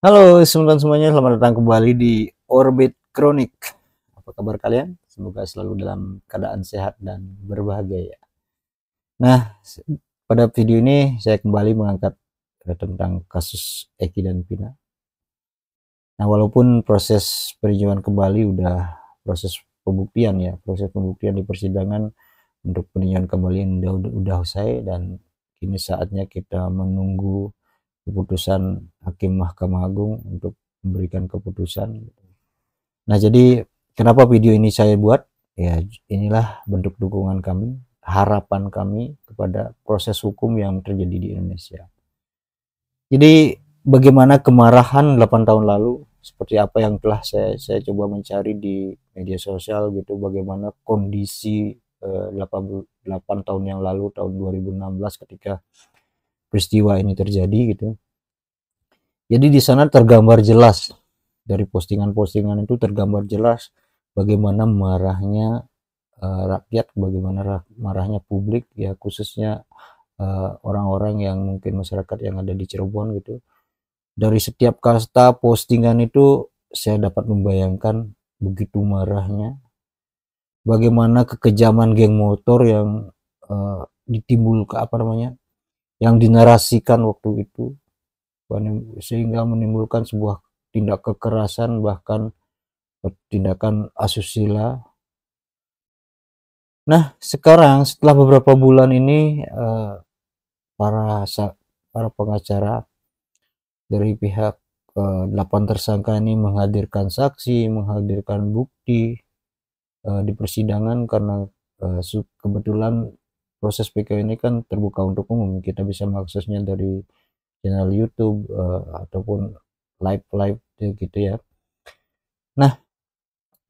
Halo teman-teman semuanya, selamat datang kembali di Orbit Kronik. Apa kabar kalian? Semoga selalu dalam keadaan sehat dan berbahagia. Nah, pada video ini saya kembali mengangkat tentang kasus Eki dan Pina. Nah, walaupun proses peninjauan kembali udah proses pembuktian ya, proses pembuktian di persidangan untuk peninjauan kembali udah usai, dan kini saatnya kita menunggu keputusan Hakim Mahkamah Agung untuk memberikan keputusan. Nah, jadi kenapa video ini saya buat? Ya, inilah bentuk dukungan kami, harapan kami kepada proses hukum yang terjadi di Indonesia. Jadi, bagaimana kemarahan 8 tahun lalu, seperti apa yang telah saya coba mencari di media sosial gitu, bagaimana kondisi 8 tahun yang lalu, tahun 2016 ketika peristiwa ini terjadi gitu. Jadi di sana tergambar jelas, dari postingan-postingan itu tergambar jelas bagaimana marahnya rakyat, bagaimana marahnya publik ya, khususnya orang-orang yang mungkin masyarakat yang ada di Cirebon gitu. Dari setiap kasta postingan itu saya dapat membayangkan begitu marahnya, bagaimana kekejaman geng motor yang ditimbulkan, apa namanya, yang dinarasikan waktu itu, sehingga menimbulkan sebuah tindak kekerasan, bahkan tindakan asusila. Nah, sekarang setelah beberapa bulan ini para para pengacara dari pihak 8 tersangka ini menghadirkan saksi, menghadirkan bukti di persidangan, karena kebetulan proses PK ini kan terbuka untuk umum, kita bisa mengaksesnya dari channel YouTube ataupun live gitu ya. Nah,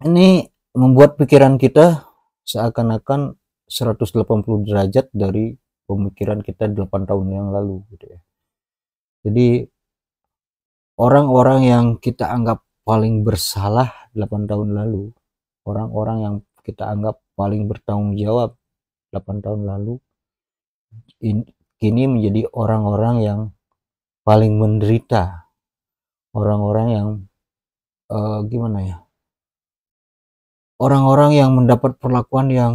ini membuat pikiran kita seakan-akan 180 derajat dari pemikiran kita 8 tahun yang lalu gitu ya. Jadi orang-orang yang kita anggap paling bersalah 8 tahun lalu, orang-orang yang kita anggap paling bertanggung jawab 8 tahun lalu, kini menjadi orang-orang yang paling menderita, orang-orang yang gimana ya, orang-orang yang mendapat perlakuan yang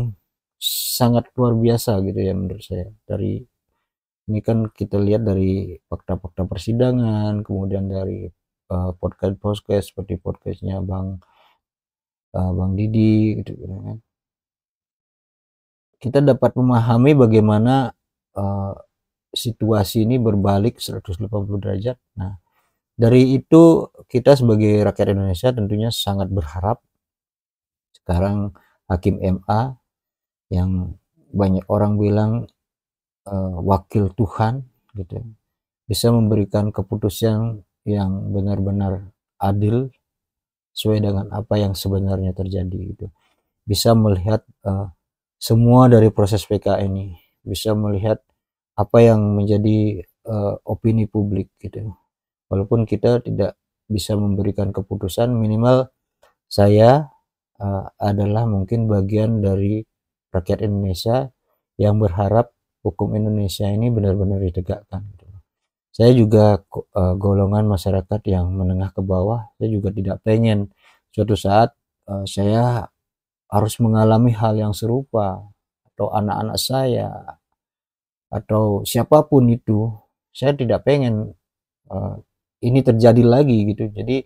sangat luar biasa gitu ya menurut saya. Dari ini kan kita lihat dari fakta-fakta persidangan, kemudian dari podcast seperti podcastnya Bang Didi gitu kan. Kita dapat memahami bagaimana situasi ini berbalik 180 derajat. Nah, dari itu kita sebagai rakyat Indonesia tentunya sangat berharap sekarang Hakim MA, yang banyak orang bilang wakil Tuhan gitu, bisa memberikan keputusan yang benar-benar adil sesuai dengan apa yang sebenarnya terjadi gitu. Bisa melihat semua dari proses PK ini, bisa melihat apa yang menjadi opini publik gitu. Walaupun kita tidak bisa memberikan keputusan, minimal saya adalah mungkin bagian dari rakyat Indonesia yang berharap hukum Indonesia ini benar-benar ditegakkan. Saya juga golongan masyarakat yang menengah ke bawah. Saya juga tidak pengen suatu saat saya harus mengalami hal yang serupa, atau anak-anak saya, atau siapapun itu. Saya tidak pengen ini terjadi lagi gitu. Jadi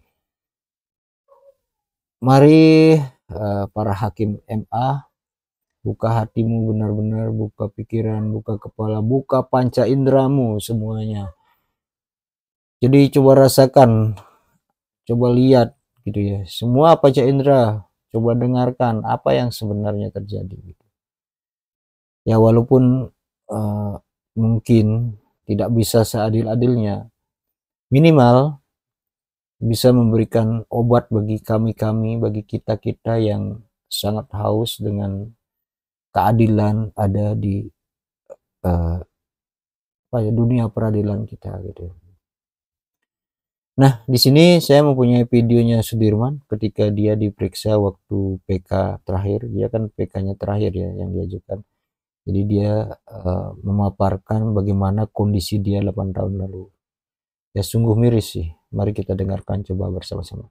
mari para hakim MA, buka hatimu benar-benar, buka pikiran, buka kepala, buka panca inderamu semuanya. Jadi coba rasakan, coba lihat gitu ya, semua panca indera, coba dengarkan apa yang sebenarnya terjadi gitu. Ya walaupun mungkin tidak bisa seadil-adilnya, minimal bisa memberikan obat bagi kami-kami, bagi kita-kita yang sangat haus dengan keadilan ada di dunia peradilan kita gitu. Nah, di sini saya mempunyai videonya Sudirman ketika dia diperiksa waktu PK terakhir. Dia kan PK-nya terakhir ya yang diajukan. Jadi dia memaparkan bagaimana kondisi dia 8 tahun lalu. Ya sungguh miris sih. Mari kita dengarkan coba bersama-sama.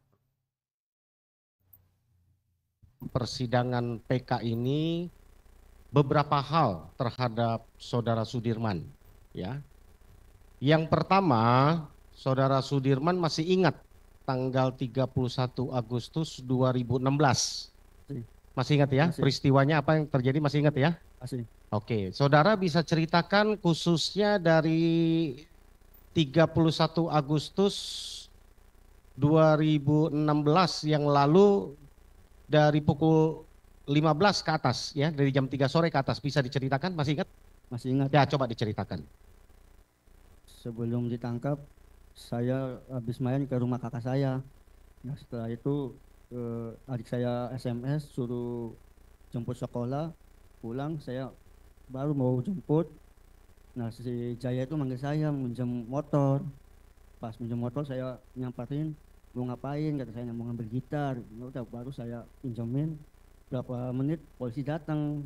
Persidangan PK ini beberapa hal terhadap Saudara Sudirman, ya. Yang pertama, Saudara Sudirman masih ingat tanggal 31 Agustus 2016. Masih ingat ya? Masih. Peristiwanya apa yang terjadi, masih ingat ya? Masih. Oke, Saudara bisa ceritakan khususnya dari 31 Agustus 2016 yang lalu dari pukul 15 ke atas ya, dari jam 3 sore ke atas, bisa diceritakan, masih ingat? Masih ingat. Ya, coba diceritakan. Sebelum ditangkap, saya habis main ke rumah kakak saya. Nah, setelah itu adik saya SMS suruh jemput sekolah, pulang saya baru mau jemput. Nah, si Jaya itu manggil saya minjem motor. Pas minjem motor saya nyamperin, mau ngapain, kata saya mau ngambil gitar. Ya udah, baru saya pinjemin. Berapa menit polisi datang.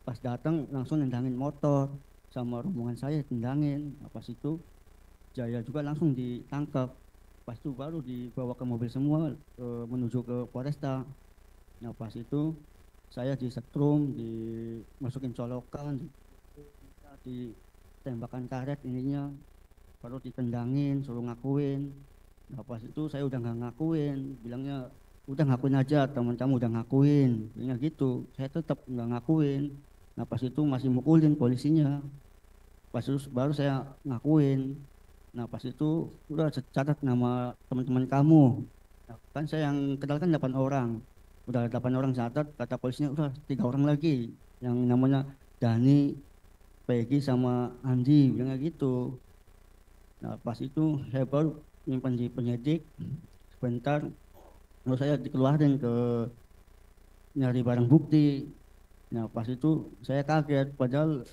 Pas datang langsung nendangin motor, sama rombongan saya tendangin. Nah, pas itu Jaya juga langsung ditangkap. Pas itu baru dibawa ke mobil semua menuju ke Polresta. Nah, pas itu saya disetrum, dimasukin colokan, ditembakkan karet ininya, baru ditendangin, suruh ngakuin. Nah, pas itu saya udah nggak ngakuin, bilangnya udah ngakuin aja, teman kamu udah ngakuin, bilangnya gitu. Saya tetap nggak ngakuin. Nah, pas itu masih mukulin polisinya. Pas itu baru saya ngakuin. Nah, pas itu udah catat nama teman-teman kamu. Nah, kan saya yang kenal kan 8 orang. Udah 8 orang catat, kata polisinya udah 3 orang lagi. Yang namanya Dani, Peggy sama Andi, bilangnya gitu. Nah, pas itu saya baru nyimpan di penyidik sebentar, lalu saya dikeluarin ke nyari barang bukti. Nah, pas itu saya kaget, padahal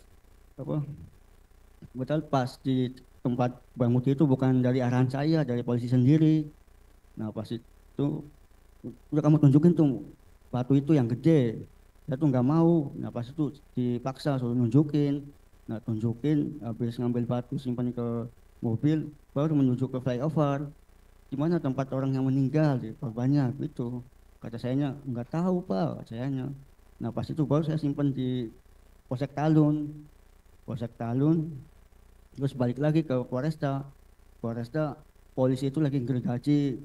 pas di tempat barang bukti itu bukan dari arahan saya, dari polisi sendiri. Nah, pas itu udah kamu tunjukin tuh batu itu yang gede, saya tuh nggak mau. Nah, pas itu dipaksa suruh nunjukin. Nah, tunjukin, habis ngambil batu simpan ke mobil, baru menuju ke flyover, di mana tempat orang yang meninggal, di korbannya gitu. Kata sayanya nggak tahu pak, sayanya. Nah, pas itu baru saya simpan di Polsek Talun. Terus balik lagi ke Polresta. Polisi itu lagi gergaji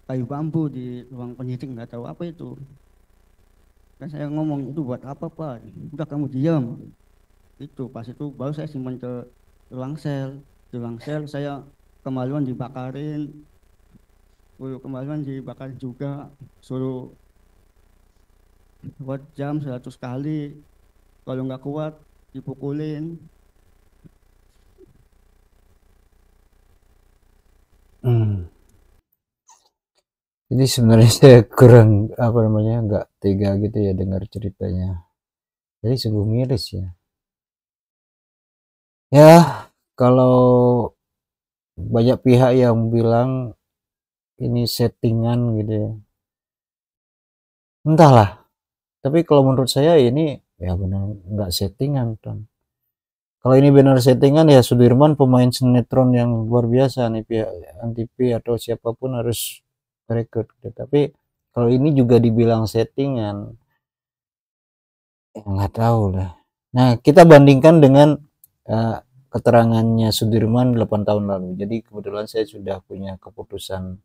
kayu bambu di ruang penyidik, nggak tahu apa itu. Kan saya ngomong, itu buat apa pak? Udah kamu diam. Itu pas itu baru saya simpan ke ruang sel. Di ruang sel saya kemaluan dibakarin, juga, suruh buat jam 100 kali, kalau nggak kuat dipukulin. Jadi sebenarnya saya kurang apa namanya, nggak tega gitu ya dengar ceritanya. Jadi sungguh miris ya. Ya, kalau banyak pihak yang bilang ini settingan gitu ya. Entahlah. Tapi kalau menurut saya ini ya benar nggak settingan kan. Kalau ini benar settingan ya Sudirman pemain sinetron yang luar biasa nih, pihak anti-P atau siapapun harus rekrut. Tapi kalau ini juga dibilang settingan, ya nggak tahu lah. Nah, kita bandingkan dengan keterangannya Sudirman 8 tahun lalu. Jadi kebetulan saya sudah punya keputusan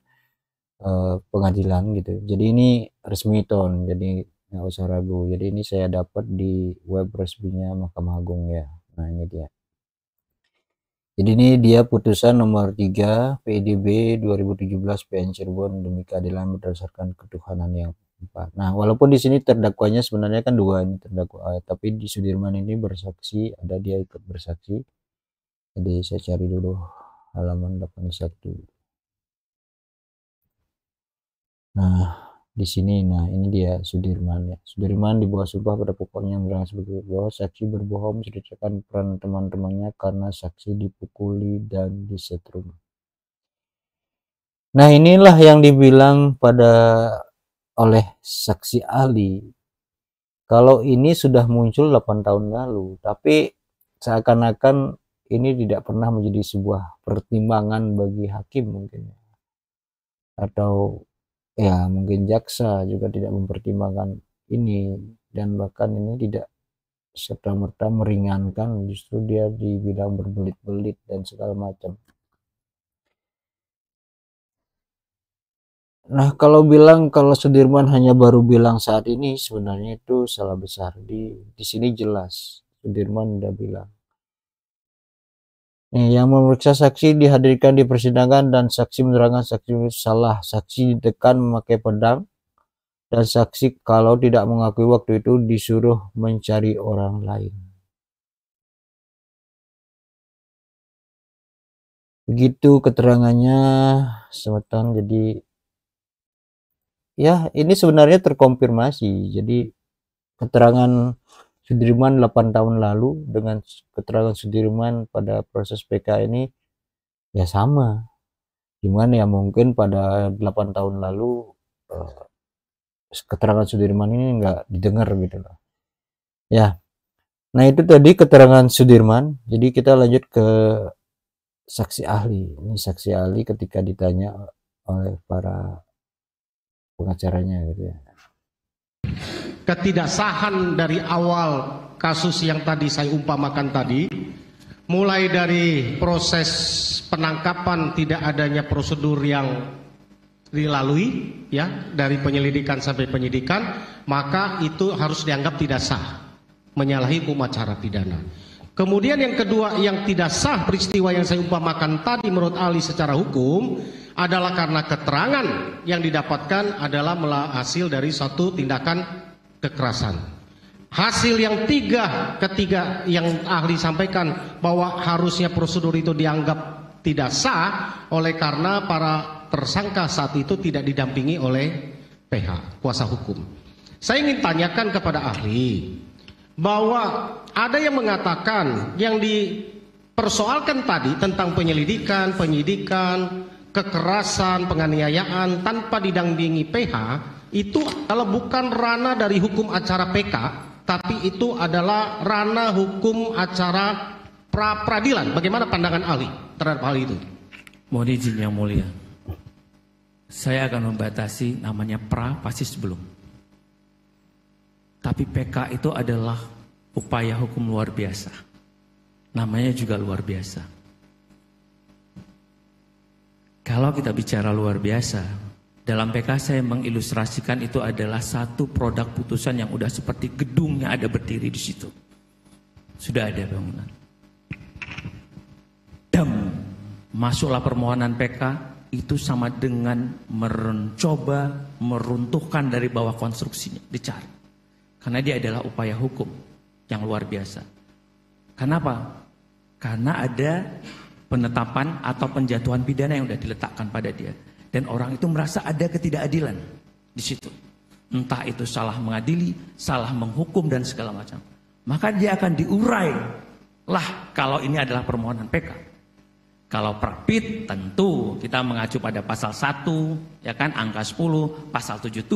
pengadilan gitu. Jadi ini resmi ton, jadi nggak usah ragu. Jadi ini saya dapat di web resminya Mahkamah Agung ya. Nah ini dia. Jadi ini dia putusan nomor 3 PIDB 2017 PN Cirebon demi keadilan berdasarkan ketuhanan yang empat. Nah, walaupun di sini terdakwanya sebenarnya kan dua ini terdakwa, tapi di Sudirman ini bersaksi, ada dia ikut bersaksi. Jadi saya cari dulu halaman 81. Nah, di sini, nah ini dia Sudirman ya. Sudirman di bawah sumpah pada pokoknya menerangkan sebagai bahwa saksi berbohong menceritakan peran teman-temannya karena saksi dipukuli dan disetrum. Nah, inilah yang dibilang oleh saksi ahli. Kalau ini sudah muncul 8 tahun lalu, tapi seakan-akan ini tidak pernah menjadi sebuah pertimbangan bagi hakim mungkin. atau ya mungkin jaksa juga tidak mempertimbangkan ini, dan bahkan ini tidak serta-merta meringankan, justru dia dibilang berbelit-belit dan segala macam. Nah, kalau bilang kalau Sudirman hanya baru bilang saat ini, sebenarnya itu salah besar. Di sini jelas Sudirman udah bilang. Yang memeriksa saksi dihadirkan di persidangan dan saksi menerangkan saksi salah. Saksi ditekan memakai pedang dan saksi kalau tidak mengakui waktu itu disuruh mencari orang lain. Begitu keterangannya Semeton. Jadi ya ini sebenarnya terkonfirmasi. Jadi keterangan Sudirman 8 tahun lalu dengan keterangan Sudirman pada proses PK ini ya sama. Gimana ya, mungkin pada 8 tahun lalu keterangan Sudirman ini nggak didengar gitu loh. Ya, nah itu tadi keterangan Sudirman. Jadi kita lanjut ke saksi ahli. Ini saksi ahli ketika ditanya oleh para pengacaranya gitu ya. Ketidaksahan dari awal kasus yang tadi saya umpamakan tadi, mulai dari proses penangkapan tidak adanya prosedur yang dilalui ya, dari penyelidikan sampai penyidikan, maka itu harus dianggap tidak sah, menyalahi hukum acara pidana. Kemudian yang kedua, yang tidak sah peristiwa yang saya umpamakan tadi menurut ahli secara hukum adalah karena keterangan yang didapatkan adalah hasil dari suatu tindakan kekerasan. Hasil yang ketiga yang ahli sampaikan bahwa harusnya prosedur itu dianggap tidak sah oleh karena para tersangka saat itu tidak didampingi oleh PH, kuasa hukum. Saya ingin tanyakan kepada ahli bahwa ada yang mengatakan yang dipersoalkan tadi tentang penyelidikan, penyidikan, kekerasan, penganiayaan tanpa didampingi PH itu adalah bukan ranah dari hukum acara PK, tapi itu adalah ranah hukum acara pra-peradilan. Bagaimana pandangan ahli terhadap hal itu? Mohon izin yang mulia, saya akan membatasi namanya pra pasti sebelum. Tapi PK itu adalah upaya hukum luar biasa. Namanya juga luar biasa. Kalau kita bicara luar biasa, dalam PK saya mengilustrasikan itu adalah satu produk putusan yang udah seperti gedungnya ada berdiri di situ. Sudah ada bangunan. Masuklah permohonan PK, itu sama dengan mencoba meruntuhkan dari bawah konstruksinya, dicari. Karena dia adalah upaya hukum yang luar biasa. Kenapa? Karena ada penetapan atau penjatuhan pidana yang sudah diletakkan pada dia. Dan orang itu merasa ada ketidakadilan di situ. Entah itu salah mengadili, salah menghukum dan segala macam. Maka dia akan diurai lah kalau ini adalah permohonan PK. Kalau perpit tentu kita mengacu pada pasal 1, ya kan, angka 10, pasal 77,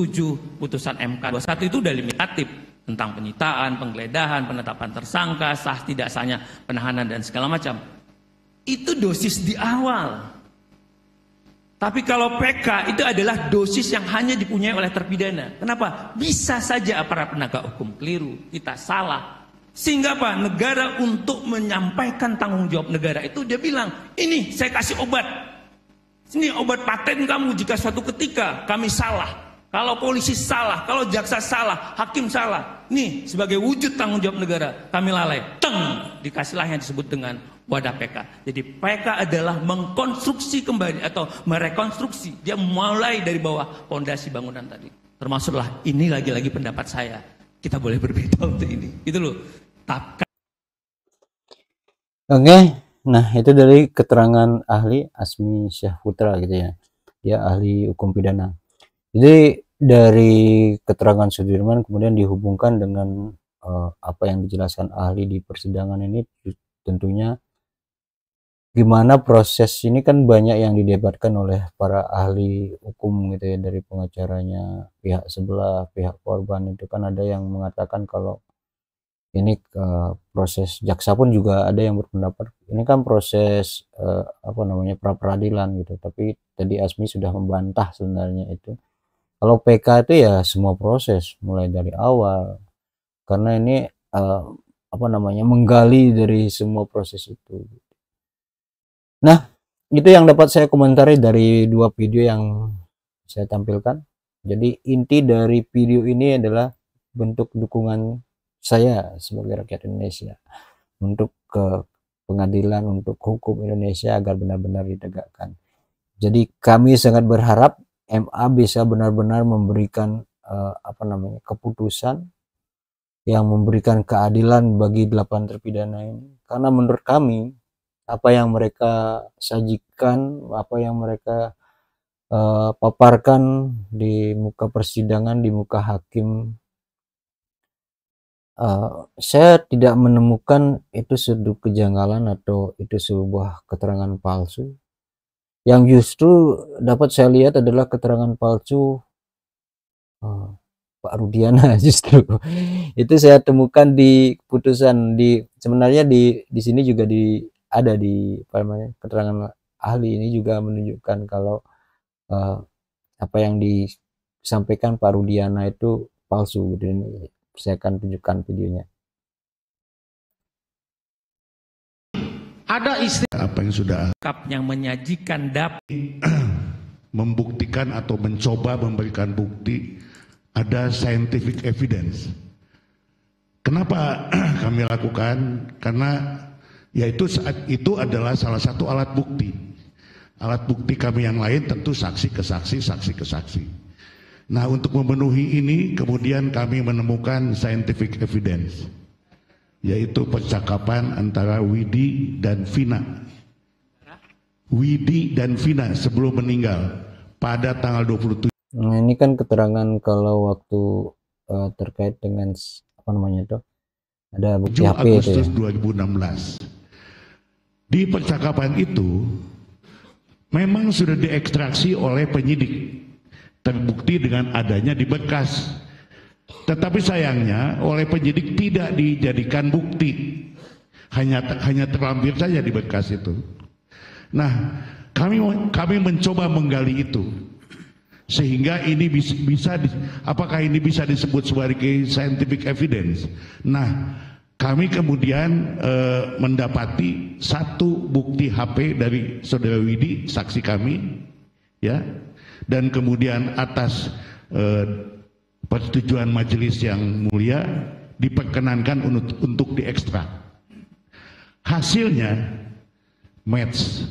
putusan MK 21 itu udah limitatif tentang penyitaan, penggeledahan, penetapan tersangka, sah tidak sahnya penahanan dan segala macam. Itu dosis di awal. Tapi kalau PK itu adalah dosis yang hanya dipunyai oleh terpidana. Kenapa? Bisa saja aparat penegak hukum keliru, kita salah. Sehingga apa? Negara untuk menyampaikan tanggung jawab negara itu dia bilang, ini saya kasih obat. Ini obat paten kamu jika suatu ketika kami salah. Kalau polisi salah, kalau jaksa salah, hakim salah. Nih sebagai wujud tanggung jawab negara kami lalai. Dikasihlah yang disebut dengan wadah PK. Jadi PK adalah mengkonstruksi kembali atau merekonstruksi. Dia mulai dari bawah pondasi bangunan tadi. Termasuklah ini lagi-lagi pendapat saya. Kita boleh berbeda untuk ini. Itu loh. Oke, nah itu dari keterangan ahli Asmi Syahputra gitu ya. Dia ahli hukum pidana. Jadi dari keterangan Sudirman kemudian dihubungkan dengan apa yang dijelaskan ahli di persidangan ini, tentunya gimana proses ini kan banyak yang didebatkan oleh para ahli hukum gitu ya, dari pengacaranya pihak sebelah, pihak korban itu kan ada yang mengatakan kalau ini proses jaksa pun juga ada yang berpendapat ini kan proses pra peradilan gitu, tapi tadi Asmi sudah membantah sebenarnya itu. Kalau PK itu ya semua proses mulai dari awal, karena ini menggali dari semua proses itu. Nah, itu yang dapat saya komentari dari 2 video yang saya tampilkan. Jadi inti dari video ini adalah bentuk dukungan saya sebagai rakyat Indonesia untuk ke pengadilan, untuk hukum Indonesia agar benar-benar ditegakkan. Jadi kami sangat berharap MA bisa benar-benar memberikan keputusan yang memberikan keadilan bagi 8 terpidana ini. Karena menurut kami apa yang mereka sajikan, apa yang mereka paparkan di muka persidangan, di muka hakim, saya tidak menemukan itu suatu kejanggalan atau itu sebuah keterangan palsu. Yang justru dapat saya lihat adalah keterangan palsu Pak Rudiana justru. Itu saya temukan di putusan sebenarnya di sini juga ada di keterangan ahli ini juga menunjukkan kalau apa yang disampaikan Pak Rudiana itu palsu gitu. Ini saya akan tunjukkan videonya. Ada apa yang sudah yang menyajikan membuktikan atau mencoba memberikan bukti, ada scientific evidence. Kenapa kami lakukan? Karena yaitu itu adalah salah satu alat bukti. Alat bukti kami yang lain tentu saksi ke saksi. Nah, untuk memenuhi ini kemudian kami menemukan scientific evidence, yaitu percakapan antara Widi dan Vina. Widi dan Vina sebelum meninggal pada tanggal 27. Nah, ini kan keterangan kalau waktu terkait dengan ada bukti HP Agustus itu ya. 2016. Di percakapan itu memang sudah diekstraksi oleh penyidik, terbukti dengan adanya di berkas. Tetapi sayangnya oleh penyidik tidak dijadikan bukti, hanya terlampir saja di berkas itu. Nah, kami mencoba menggali itu, sehingga ini bisa apakah ini bisa disebut sebagai scientific evidence. Nah, kami kemudian mendapati satu bukti HP dari saudara Widi, saksi kami, ya, dan kemudian atas persetujuan majelis yang mulia diperkenankan untuk diekstrak. Hasilnya match.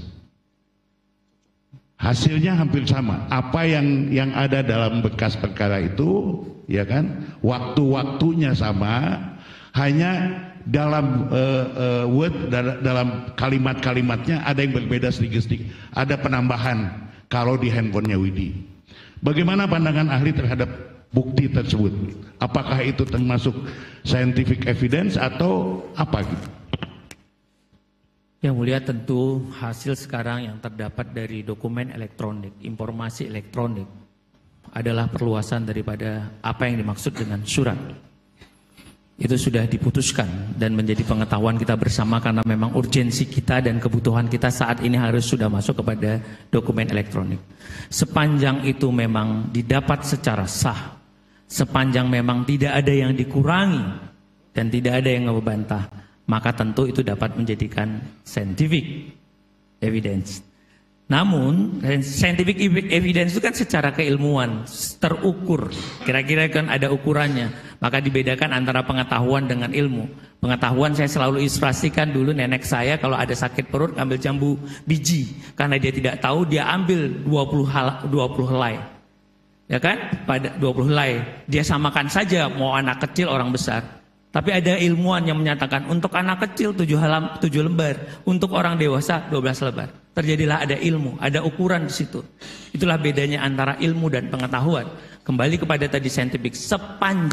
Hasilnya hampir sama. Apa yang ada dalam berkas perkara itu, ya kan? Waktu-waktunya sama, hanya dalam dalam kalimat-kalimatnya ada yang berbeda sedikit-sedikit. Ada penambahan kalau di handphonenya Widi. Bagaimana pandangan ahli terhadap bukti tersebut? Apakah itu termasuk scientific evidence atau apa gitu? Yang mulia, tentu hasil sekarang yang terdapat dari dokumen elektronik, informasi elektronik adalah perluasan daripada apa yang dimaksud dengan surat. Itu sudah diputuskan dan menjadi pengetahuan kita bersama karena memang urgensi kita dan kebutuhan kita saat ini harus sudah masuk kepada dokumen elektronik. Sepanjang itu memang didapat secara sah, sepanjang memang tidak ada yang dikurangi dan tidak ada yang membantah, maka tentu itu dapat menjadikan scientific evidence. Namun scientific evidence itu kan secara keilmuan terukur, kira-kira kan ada ukurannya, maka dibedakan antara pengetahuan dengan ilmu. Pengetahuan saya selalu ilustrasikan dulu nenek saya kalau ada sakit perut ambil jambu biji, karena dia tidak tahu dia ambil 20 helai, ya kan, pada 20 helai dia samakan saja mau anak kecil orang besar. Tapi ada ilmuwan yang menyatakan untuk anak kecil 7 lembar, untuk orang dewasa 12 lembar. Terjadilah ada ilmu, ada ukuran di situ. Itulah bedanya antara ilmu dan pengetahuan. Kembali kepada tadi scientific, sepanjang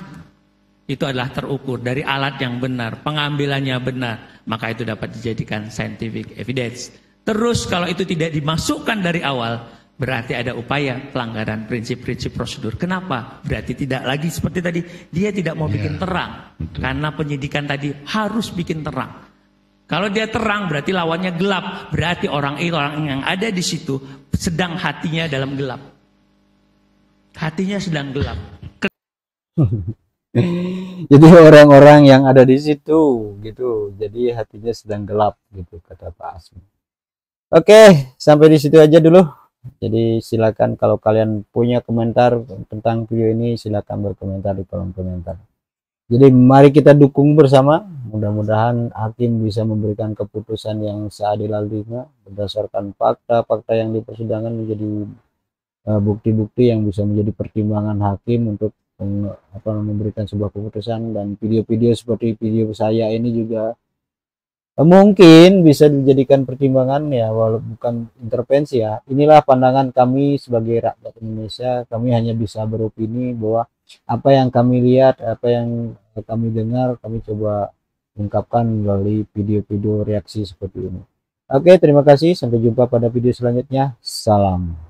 itu adalah terukur dari alat yang benar, pengambilannya benar, maka itu dapat dijadikan scientific evidence. Terus kalau itu tidak dimasukkan dari awal, berarti ada upaya pelanggaran prinsip-prinsip prosedur. Kenapa? Berarti tidak lagi seperti tadi, dia tidak mau bikin terang. Karena penyidikan tadi harus bikin terang. Kalau dia terang berarti lawannya gelap. Berarti orang yang ada di situ sedang hatinya dalam gelap. Hatinya sedang gelap. Jadi orang-orang yang ada di situ gitu, jadi hatinya sedang gelap gitu, kata Pak Asmi. Oke, sampai di situ aja dulu. Jadi silakan kalau kalian punya komentar tentang video ini, silakan berkomentar di kolom komentar. Jadi mari kita dukung bersama, mudah-mudahan hakim bisa memberikan keputusan yang seadil-adilnya berdasarkan fakta-fakta yang di persidangan, menjadi bukti-bukti yang bisa menjadi pertimbangan hakim untuk memberikan sebuah keputusan. Dan video-video seperti video saya ini juga mungkin bisa dijadikan pertimbangan ya, walaupun bukan intervensi ya. Inilah pandangan kami sebagai rakyat Indonesia. Kami hanya bisa beropini bahwa apa yang kami lihat, apa yang kami dengar, kami coba ungkapkan melalui video-video reaksi seperti ini. Oke, terima kasih. Sampai jumpa pada video selanjutnya. Salam.